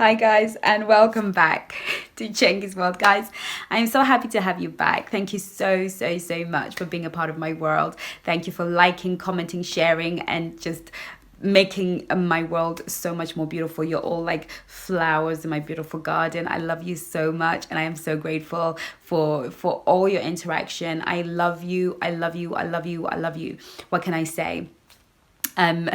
Hi guys, and welcome back to Chengi's World. Guys, I'm so happy to have you back. Thank you so much for being a part of my world. Thank you for liking, commenting, sharing, and just making my world so much more beautiful. You're all like flowers in my beautiful garden. I love you so much, and I am so grateful for all your interaction. I love you. I love you. I love you. I love you. What can I say? um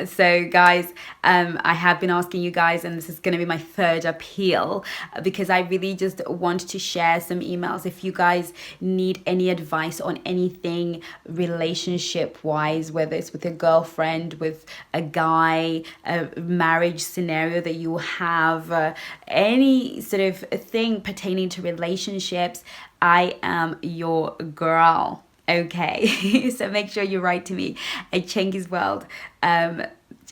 so guys, I have been asking you guys, and this is going to be my third appeal, because I really just want to share some emails. If you guys need any advice on anything relationship wise, whether it's with a girlfriend, with a guy, a marriage scenario that you have, any sort of thing pertaining to relationships, I am your girl. Okay, so make sure you write to me at Chengi's World.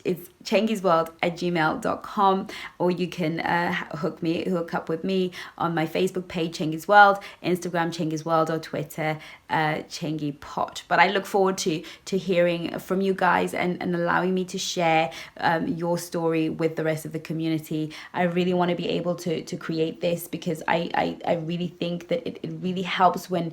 It's chengisworld@gmail.com, or you can hook up with me on my Facebook page, Chengi's World, Instagram, Chengi's World, or Twitter, Chengi Pot. But I look forward to hearing from you guys and allowing me to share your story with the rest of the community. I really want to be able to create this, because I really think that it really helps when,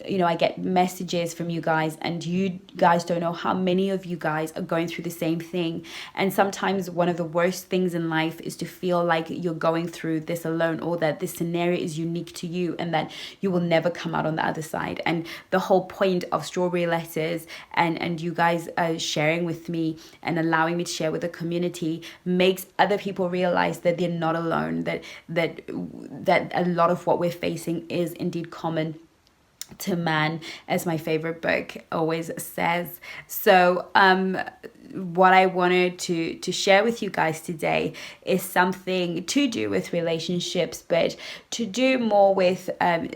you know, I get messages from you guys, and you guys don't know how many of you guys are going through the same thing. And sometimes one of the worst things in life is to feel like you're going through this alone, or that this scenario is unique to you and that you will never come out on the other side. And the whole point of Strawberry Letters and you guys sharing with me and allowing me to share with the community makes other people realize that they're not alone, that a lot of what we're facing is indeed common to man, as my favorite book always says. So what I wanted to share with you guys today is something to do with relationships, but to do more with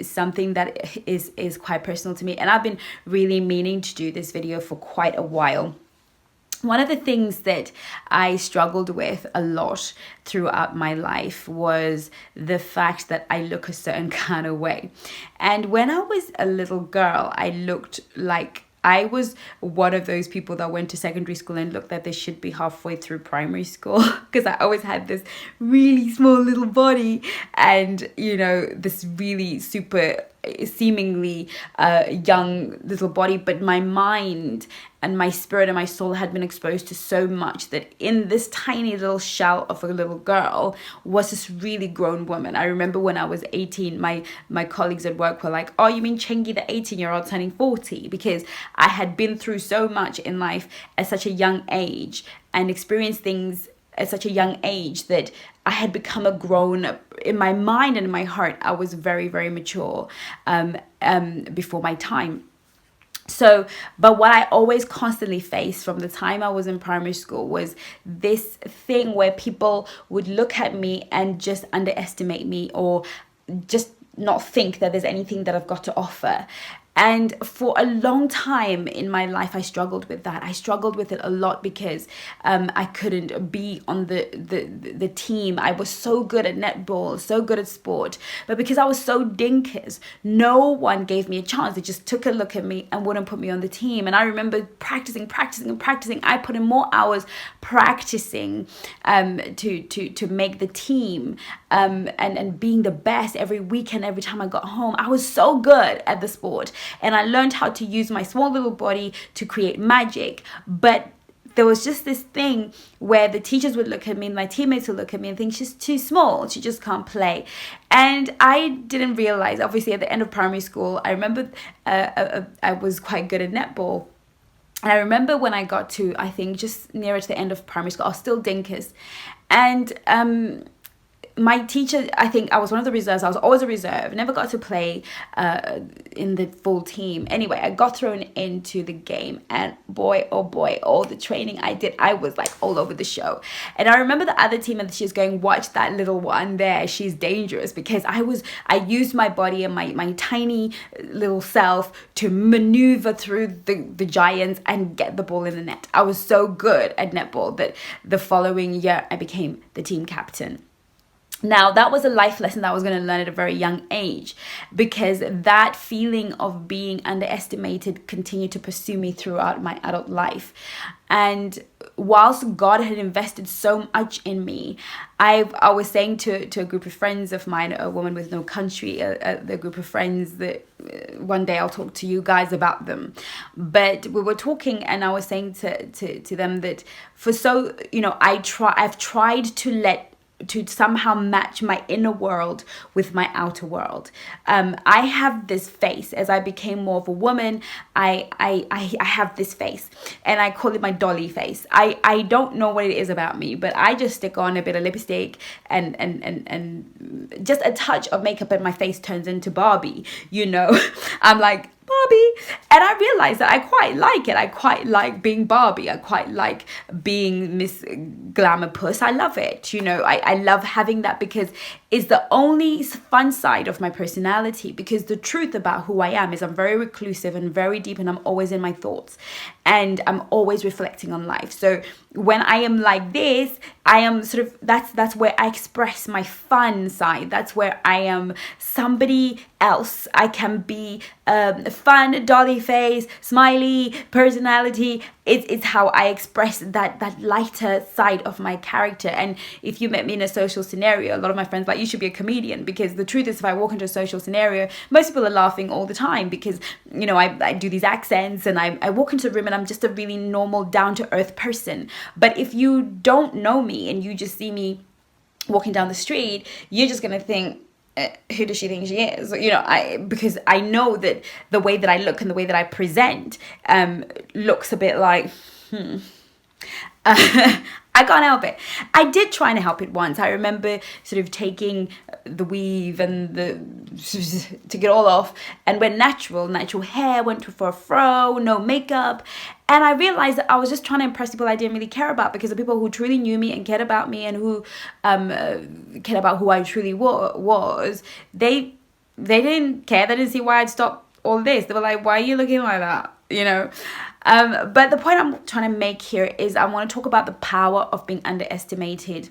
something that is quite personal to me. And I've been really meaning to do this video for quite a while. One of the things that I struggled with a lot throughout my life was the fact that I look a certain kind of way. And when I was a little girl, I looked like I was one of those people that went to secondary school and looked like they should be halfway through primary school, because I always had this really small little body and, you know, this really super seemingly young little body, but my mind and my spirit and my soul had been exposed to so much that in this tiny little shell of a little girl was this really grown woman. I remember when I was 18, my colleagues at work were like, "Oh, you mean Chengi, the 18-year-old turning 40?" Because I had been through so much in life at such a young age and experienced things at such a young age that I had become a grown, in my mind and in my heart, I was very mature before my time. So, but what I always constantly faced from the time I was in primary school was this thing where people would look at me and just underestimate me, or just not think that there's anything that I've got to offer. And for a long time in my life, I struggled with that. I struggled with it a lot because I couldn't be on the team. I was so good at netball, so good at sport. But because I was so dinkers, no one gave me a chance. They just took a look at me and wouldn't put me on the team. And I remember practicing. I put in more hours practicing to make the team, and being the best every weekend, every time I got home. I was so good at the sport. And I learned how to use my small little body to create magic. But there was just this thing where the teachers would look at me and my teammates would look at me and think, she's too small, she just can't play. And I didn't realize, obviously at the end of primary school, I remember I was quite good at netball. And I remember when I got to, I think, just nearer to the end of primary school, I was still dinkers. And my teacher, I think I was one of the reserves. I was always a reserve. Never got to play in the full team. Anyway, I got thrown into the game, and boy, oh boy, all the training I did, I was like all over the show. And I remember the other team, and she was going, "Watch that little one there. She's dangerous," because I used my body and my tiny little self to maneuver through the giants and get the ball in the net. I was so good at netball that the following year I became the team captain. Now, that was a life lesson that I was going to learn at a very young age, because that feeling of being underestimated continued to pursue me throughout my adult life. And whilst God had invested so much in me, I was saying to a group of friends of mine, a woman with no country, the group of friends that one day I'll talk to you guys about them. But we were talking, and I was saying to them that I've tried to somehow match my inner world with my outer world. I have this face. As I became more of a woman, I have this face, and I call it my dolly face. I don't know what it is about me, but I just stick on a bit of lipstick and just a touch of makeup, and my face turns into Barbie. I'm like, Barbie. And I realized that I quite like it. I quite like being Barbie. I quite like being Miss Glamour Puss. I love it. I love having that, because it's the only fun side of my personality. Because the truth about who I am is I'm very reclusive and very deep, and I'm always in my thoughts, and I'm always reflecting on life. So when I am like this, I am sort of, that's where I express my fun side. That's where I am somebody else. I can be fun, dolly face, smiley personality. It's how I express that lighter side of my character. And if you met me in a social scenario, a lot of my friends like, you should be a comedian, because the truth is, if I walk into a social scenario, most people are laughing all the time, because I do these accents, and I walk into a room and I'm just a really normal, down-to-earth person. But if you don't know me and you just see me walking down the street, you're just gonna think, who does she think she is? Because I know that the way that I look and the way that I present looks a bit like, I can't help it. I did try to help it once. I remember sort of taking the weave and to get all off, and went natural hair, went for a fro, no makeup. And I realized that I was just trying to impress people I didn't really care about, because the people who truly knew me and cared about me, and who cared about who I truly was, they didn't care. They didn't see why I'd stop all this. They were like, why are you looking like that? But the point I'm trying to make here is I want to talk about the power of being underestimated.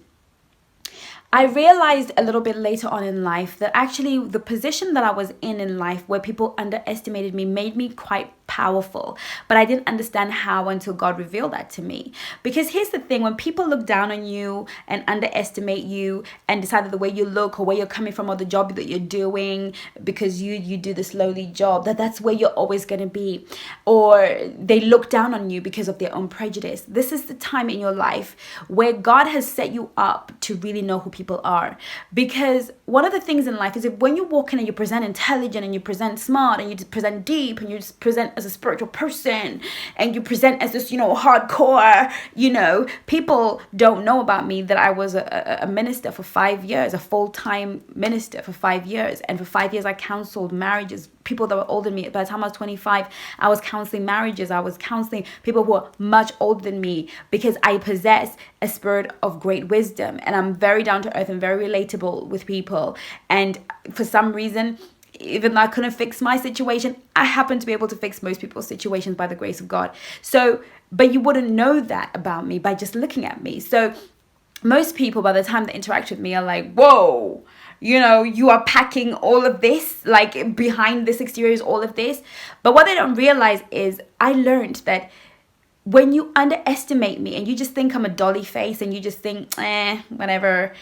I realized a little bit later on in life that actually the position that I was in life, where people underestimated me, made me quite powerful. But I didn't understand how until God revealed that to me. Because here's the thing, when people look down on you and underestimate you and decide that the way you look or where you're coming from or the job that you're doing, because you do this lowly job, that's where you're always going to be, or they look down on you because of their own prejudice, this is the time in your life where God has set you up to really know who people are. Because one of the things in life is, if when you walk in and you present intelligent and you present smart and you present deep and you just present as a spiritual person and you present as this hardcore, people don't know about me that I was a minister for 5 years, a full-time minister for 5 years. And for 5 years I counseled marriages, people that were older than me. By the time I was 25, I was counseling marriages. I was counseling people who were much older than me, because I possess a spirit of great wisdom, and I'm very down to earth and very relatable with people. And for some reason, even though I couldn't fix my situation, I happen to be able to fix most people's situations by the grace of God. So, but you wouldn't know that about me by just looking at me. So most people, by the time they interact with me, are like, whoa, you are packing all of this, like behind this exterior is all of this. But what they don't realize is I learned that when you underestimate me and you just think I'm a dolly face and you just think, whatever,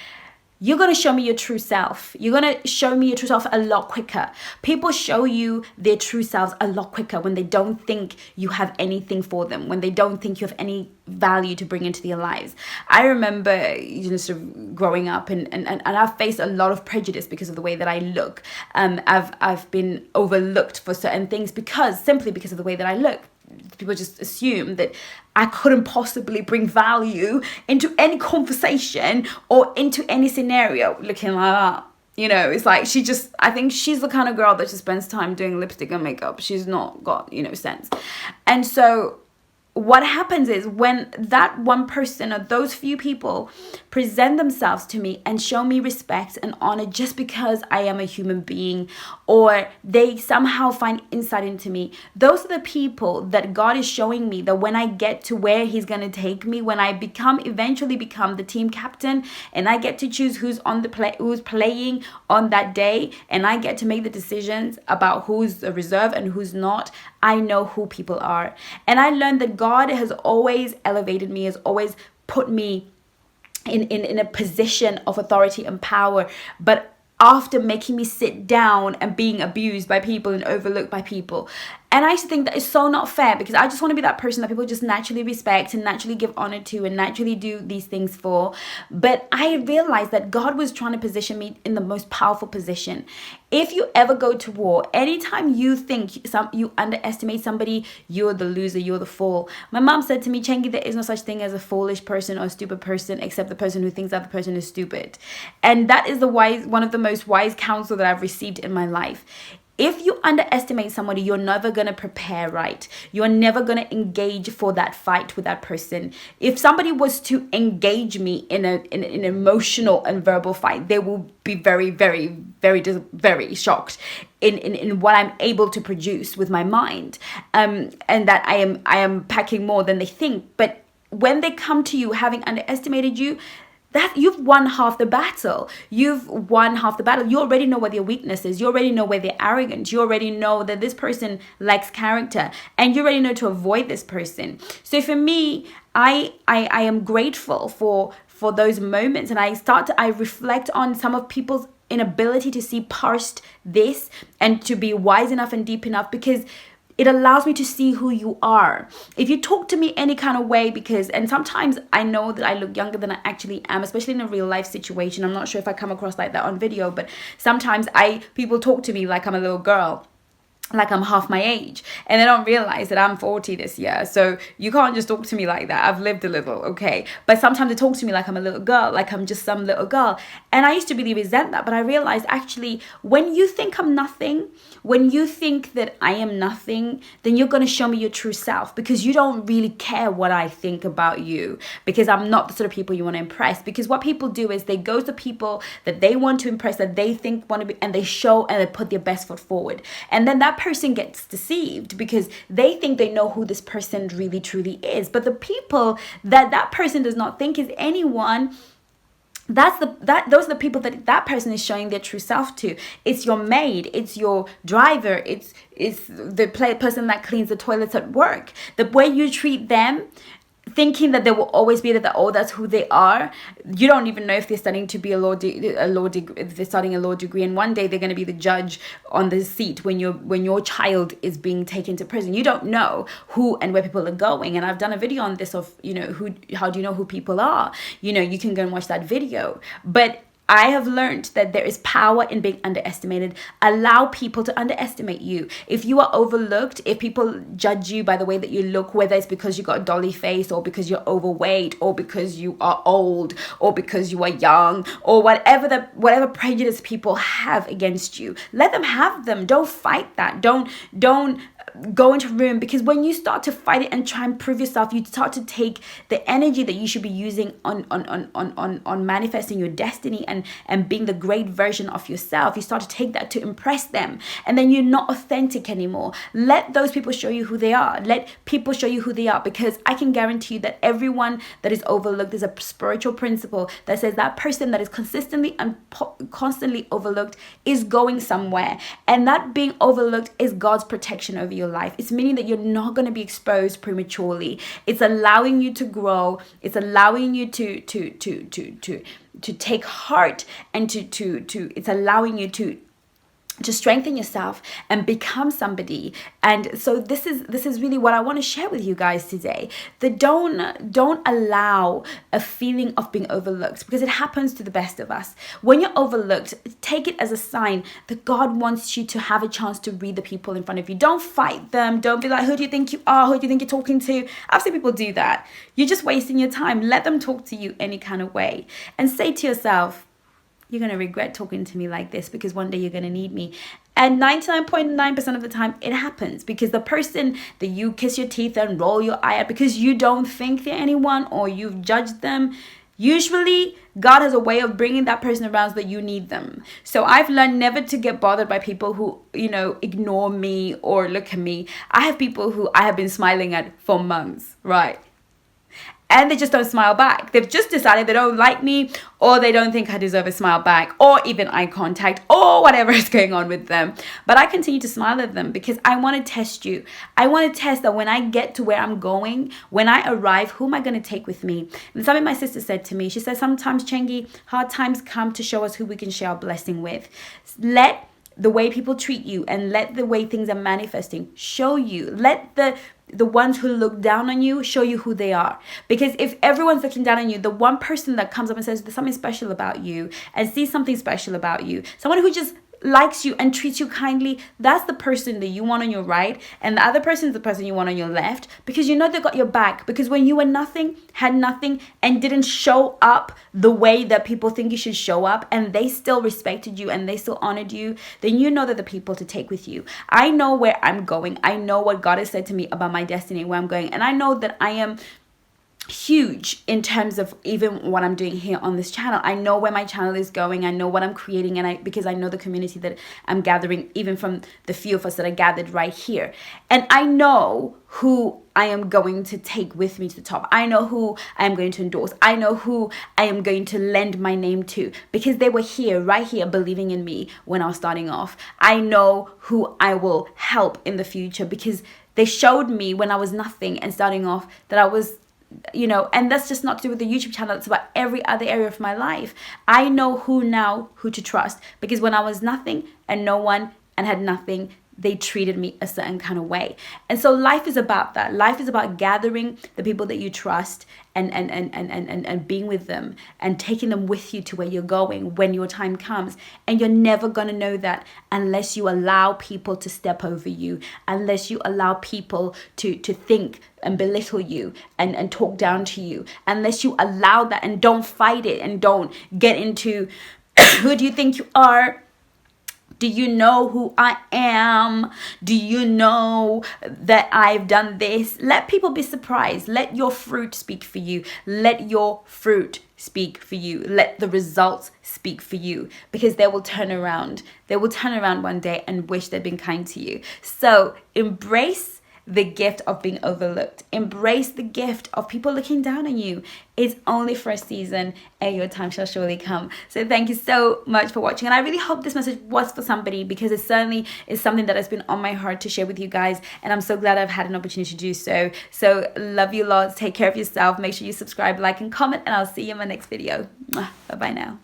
you're going to show me your true self. You're going to show me your true self a lot quicker. People show you their true selves a lot quicker when they don't think you have anything for them, when they don't think you have any value to bring into their lives. I remember sort of growing up and I've faced a lot of prejudice because of the way that I look. I've been overlooked for certain things simply because of the way that I look. People just assume that I couldn't possibly bring value into any conversation or into any scenario looking like that. It's like I think she's the kind of girl that just spends time doing lipstick and makeup. She's not got, sense. And so what happens is, when that one person or those few people present themselves to me and show me respect and honor just because I am a human being, or they somehow find insight into me, those are the people that God is showing me that when I get to where He's going to take me, when I eventually become the team captain, and I get to choose who's playing on that day, and I get to make the decisions about who's a reserve and who's not, I know who people are. And I learned that God God has always elevated me, has always put me in a position of authority and power, but after making me sit down and being abused by people and overlooked by people. And I used to think that is so not fair, because I just want to be that person that people just naturally respect and naturally give honor to and naturally do these things for. But I realized that God was trying to position me in the most powerful position. If you ever go to war, anytime you think you underestimate somebody, you're the loser, you're the fool. My mom said to me, Chengi, there is no such thing as a foolish person or a stupid person, except the person who thinks that the person is stupid. And that is one of the most wise counsel that I've received in my life. If you underestimate somebody, you're never going to prepare right. You're never going to engage for that fight with that person. If somebody was to engage me in an emotional and verbal fight, they will be very, very, very, very shocked in what I'm able to produce with my mind. And that I am packing more than they think. But when they come to you having underestimated you, that you've won half the battle. You've won half the battle. You already know what their weakness is. You already know where they're arrogant. You already know that this person lacks character, and you already know to avoid this person. So for me, I am grateful for those moments, and I reflect on some of people's inability to see past this and to be wise enough and deep enough, because it allows me to see who you are. If you talk to me any kind of way, and sometimes I know that I look younger than I actually am, especially in a real life situation. I'm not sure if I come across like that on video, but sometimes people talk to me like I'm a little girl, like I'm half my age, and they don't realize that I'm 40 this year. So you can't just talk to me like that. I've lived a little, okay? But sometimes they talk to me like I'm a little girl, like I'm just some little girl. And I used to really resent that, but I realized actually when you think I'm nothing, when you think that I am nothing, then you're going to show me your true self, because you don't really care what I think about you, because I'm not the sort of people you want to impress. Because what people do is they go to people that they want to impress, that they think want to be, and they show and they put their best foot forward. And then that person gets deceived because they think they know who this person really truly is. But the people that person does not think is anyone, those are the people that person is showing their true self to. It's your maid, it's your driver, it's the person that cleans the toilets at work. The way you treat them, thinking that they will always be that's who they are. You don't even know if they're studying to be if they're studying a law degree, and one day they're going to be the judge on the seat when your child is being taken to prison. You don't know who and where people are going. And I've done a video on this of, how do you know who people are? You can go and watch that video. But I have learned that there is power in being underestimated. Allow people to underestimate you. If you are overlooked, if people judge you by the way that you look, whether it's because you got a dolly face, or because you're overweight, or because you are old, or because you are young, or whatever prejudice people have against you, let them have them. Don't fight that. Don't go into a room, because when you start to fight it and try and prove yourself, you start to take the energy that you should be using on manifesting your destiny and being the great version of yourself. You start to take that to impress them, and then you're not authentic anymore. Let those people show you who they are. Let people show you who they are, because I can guarantee you that everyone that is overlooked, is a spiritual principle that says that person that is consistently and constantly overlooked is going somewhere, and that being overlooked is God's protection over your life. It's meaning that you're not going to be exposed prematurely. It's allowing you to grow. It's allowing you to take heart, and it's allowing you to strengthen yourself and become somebody. And so this is really what I want to share with you guys today. That don't allow a feeling of being overlooked, because it happens to the best of us. When you're overlooked, take it as a sign that God wants you to have a chance to read the people in front of you. Don't fight them. Don't be like, who do you think you are? Who do you think you're talking to? I've seen people do that. You're just wasting your time. Let them talk to you any kind of way, and say to yourself, you're going to regret talking to me like this, because one day you're going to need me. And 99.9% of the time it happens, because the person that you kiss your teeth and roll your eye at because you don't think they're anyone, or you've judged them, usually God has a way of bringing that person around so that you need them. So I've learned never to get bothered by people who, ignore me or look at me. I have people who I have been smiling at for months, right? and they just don't smile back. They've just decided they don't like me, or they don't think I deserve a smile back, or even eye contact, or whatever is going on with them. But I continue to smile at them because I want to test you. I want to test that when I get to where I'm going, when I arrive, who am I going to take with me? And something my sister said to me, she said, sometimes, Chengi, hard times come to show us who we can share our blessing with. Let the way people treat you and let the way things are manifesting show you. Let the ones who look down on you show you who they are. Because if everyone's looking down on you, the one person that comes up and says there's something special about you and sees something special about you, someone who just likes you and treats you kindly, that's the person that you want on your right, and the other person is the person you want on your left, because you know they got your back. Because when you were nothing, had nothing, and didn't show up the way that people think you should show up, and they still respected you and they still honored you, then you know they're the people to take with you. I know where I'm going. I know what God has said to me about my destiny, where I'm going, and I know that I am huge in terms of even what I'm doing here on this channel. I know where my channel is going. I know what I'm creating, and because I know the community that I'm gathering, even from the few of us that are gathered right here. And I know who I am going to take with me to the top. I know who I am going to endorse. I know who I am going to lend my name to, because they were here, right here, believing in me when I was starting off. I know who I will help in the future, because they showed me when I was nothing and starting off that I was, and that's just not to do with the YouTube channel. It's about every other area of my life. I know who to trust, because when I was nothing and no one and had nothing, they treated me a certain kind of way. And so life is about that. Life is about gathering the people that you trust and being with them and taking them with you to where you're going when your time comes. And you're never going to know that unless you allow people to step over you, unless you allow people to think and belittle you and talk down to you, unless you allow that and don't fight it and don't get into who do you think you are? Do you know who I am? Do you know that I've done this? Let people be surprised. Let your fruit speak for you. Let your fruit speak for you. Let the results speak for you, because they will turn around. They will turn around one day and wish they'd been kind to you. So embrace the gift of being overlooked. Embrace the gift of people looking down on you. It's only for a season, and your time shall surely come. So thank you so much for watching. And I really hope this message was for somebody, because it certainly is something that has been on my heart to share with you guys. And I'm so glad I've had an opportunity to do so. So love you lots. Take care of yourself. Make sure you subscribe, like, and comment. And I'll see you in my next video. Bye-bye now.